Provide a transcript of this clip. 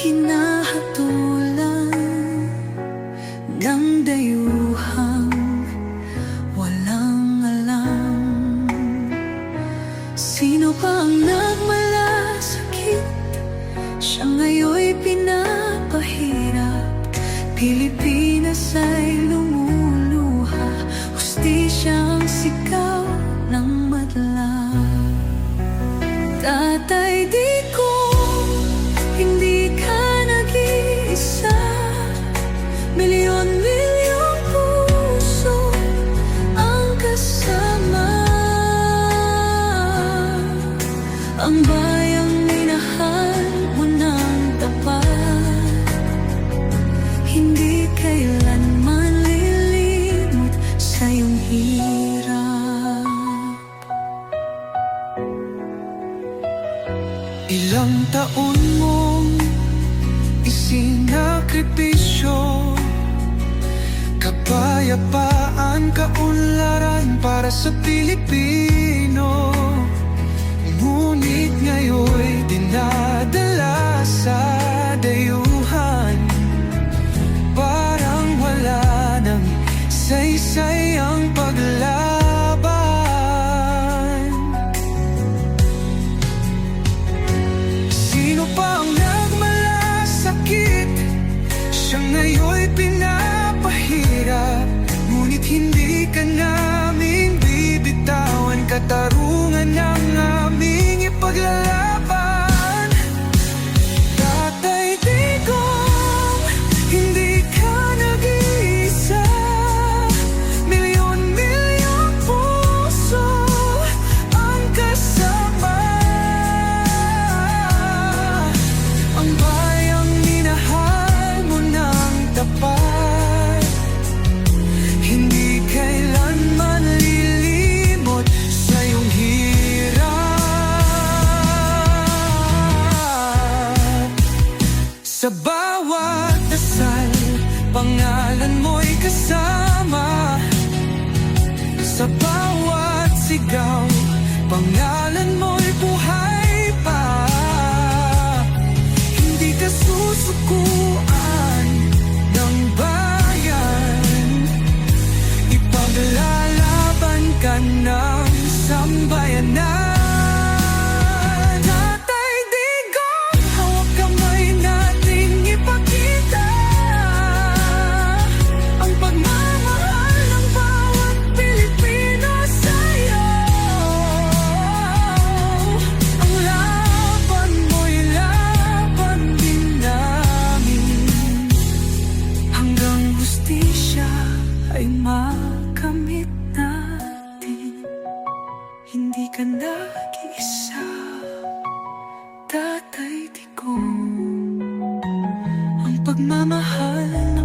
hinahatulan ng dayuhang walang alam. Sino pa ang nagmalasakit? Siya ngayon'y pinapahirap. Pilipinas ay lumuluha, hustisya ang sigaw ng madla. Tatay Digong, hindi ka nag-iisa. Milyon-milyong puso ang kasama. Ang bayang minahal mo ng tapat, hindi kailanman lilimot sa iyong hirap. Ilang taon mong isinakripisyo, kapayapaan, kaunlaran para sa Pilipino. Ngunit ngayon'y dinadala sa dayuhan, parang wala nang saysay ang paglaban. Sino pa ang nagmalasakit? Siya ngayon'y pinapahirap. Ngunit hindi ka naming bibitawan, katarungan ng aming ipaglalaban. Tatay Digong, hindi ka nag-iisa. Milyon-milyong puso ang kasama. Ang bayang minahal mo ng tapat, hindi kailanman lilimot sa iyong hirap. Sa bawat dasal, pangalan mo'y kasama. Sa bawat sigaw, pangalan mo'y buhay pa. Hindi ka susukuan ng bayan, ipaglalaban ka ng sambayanan. Tatay Digong, hawak kamay nating ipakita ang pagmamahal ng bawat Pilipino sa'yo. Ang laban mo'y laban din namin, hanggang hustisya ay makamit natin. Hindi ka nag-iisa, Tatay Digong. Ang pagmamahal